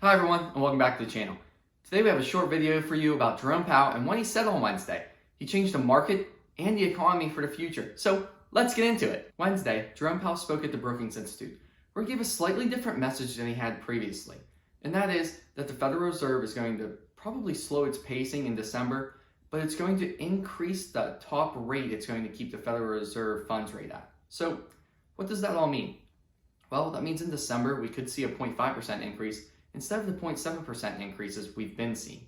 Hi everyone, and welcome back to the channel. Today we have a short video for you about Jerome Powell and what he said on Wednesday. He changed the market and the economy for the future. So let's get into it. Wednesday, Jerome Powell spoke at the Brookings Institute, where he gave a slightly different message than he had previously. And that is that the Federal Reserve is going to probably slow its pacing in December, but it's going to increase the top rate it's going to keep the Federal Reserve funds rate at. So what does that all mean? Well, that means in December we could see a 0.5% increase instead of the 0.7% increases we've been seeing.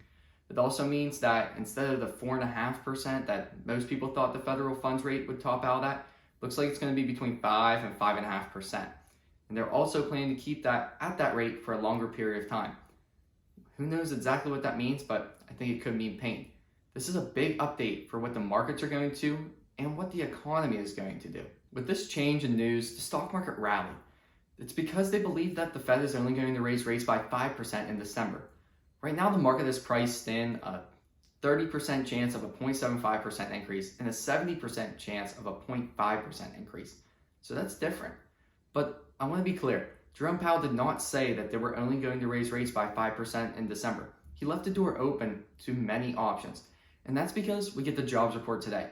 It also means that instead of the 4.5% that most people thought the federal funds rate would top out at, looks like it's going to be between 5 and 5.5%. And they're also planning to keep that at that rate for a longer period of time. Who knows exactly what that means, but I think it could mean pain. This is a big update for what the markets are going to and what the economy is going to do. With this change in news, the stock market rallied. It's because they believe that the Fed is only going to raise rates by 5% in December. Right now, the market is priced in a 30% chance of a 0.75% increase and a 70% chance of a 0.5% increase. So that's different. But I want to be clear, Jerome Powell did not say that they were only going to raise rates by 5% in December. He left the door open to many options. And that's because we get the jobs report today.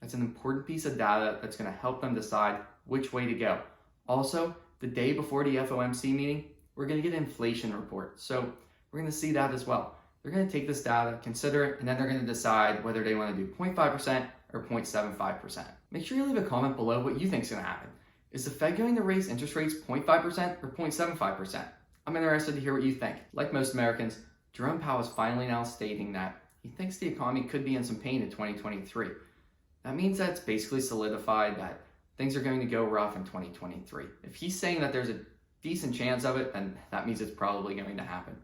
That's an important piece of data that's going to help them decide which way to go. Also, the day before the FOMC meeting, we're going to get an inflation report. So we're going to see that as well. They're going to take this data, consider it, and then they're going to decide whether they want to do 0.5% or 0.75%. Make sure you leave a comment below what you think is going to happen. Is the Fed going to raise interest rates 0.5% or 0.75%? I'm interested to hear what you think. Like most Americans, Jerome Powell is finally now stating that he thinks the economy could be in some pain in 2023. That means that it's basically solidified that things are going to go rough in 2023. If he's saying that there's a decent chance of it, then that means it's probably going to happen.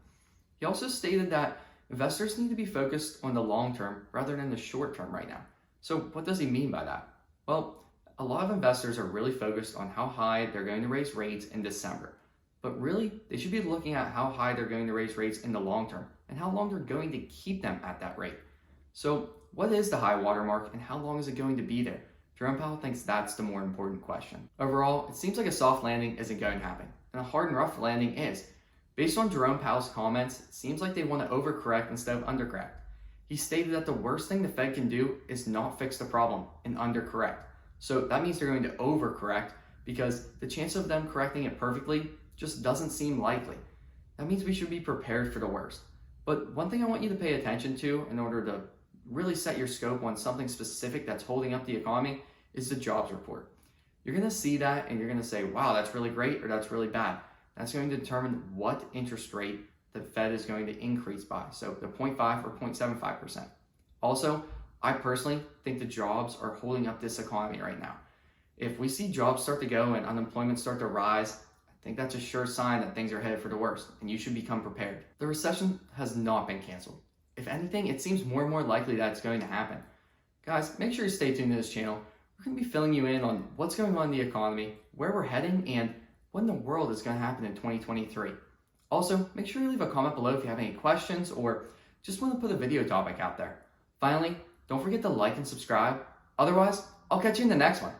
He also stated that investors need to be focused on the long term rather than the short term right now. So what does he mean by that? Well, a lot of investors are really focused on how high they're going to raise rates in December. But really, they should be looking at how high they're going to raise rates in the long term and how long they're going to keep them at that rate. So what is the high water mark and how long is it going to be there? Jerome Powell thinks that's the more important question. Overall, it seems like a soft landing isn't going to happen, and a hard and rough landing is. Based on Jerome Powell's comments, it seems like they want to overcorrect instead of undercorrect. He stated that the worst thing the Fed can do is not fix the problem and undercorrect. So that means they're going to overcorrect because the chance of them correcting it perfectly just doesn't seem likely. That means we should be prepared for the worst. But one thing I want you to pay attention to in order to really set your scope on something specific that's holding up the economy is the jobs report. You're going to see that and you're going to say, wow, that's really great or that's really bad. That's going to determine what interest rate the Fed is going to increase by. So the 0.5 or 0.75%. Also, I personally think the jobs are holding up this economy right now. If we see jobs start to go and unemployment start to rise, I think that's a sure sign that things are headed for the worst and you should become prepared. The recession has not been canceled. If anything, it seems more and more likely that it's going to happen. Guys, make sure you stay tuned to this channel. We're going to be filling you in on what's going on in the economy, where we're heading, and what in the world is going to happen in 2023. Also, make sure you leave a comment below if you have any questions or just want to put a video topic out there. Finally, don't forget to like and subscribe. Otherwise, I'll catch you in the next one.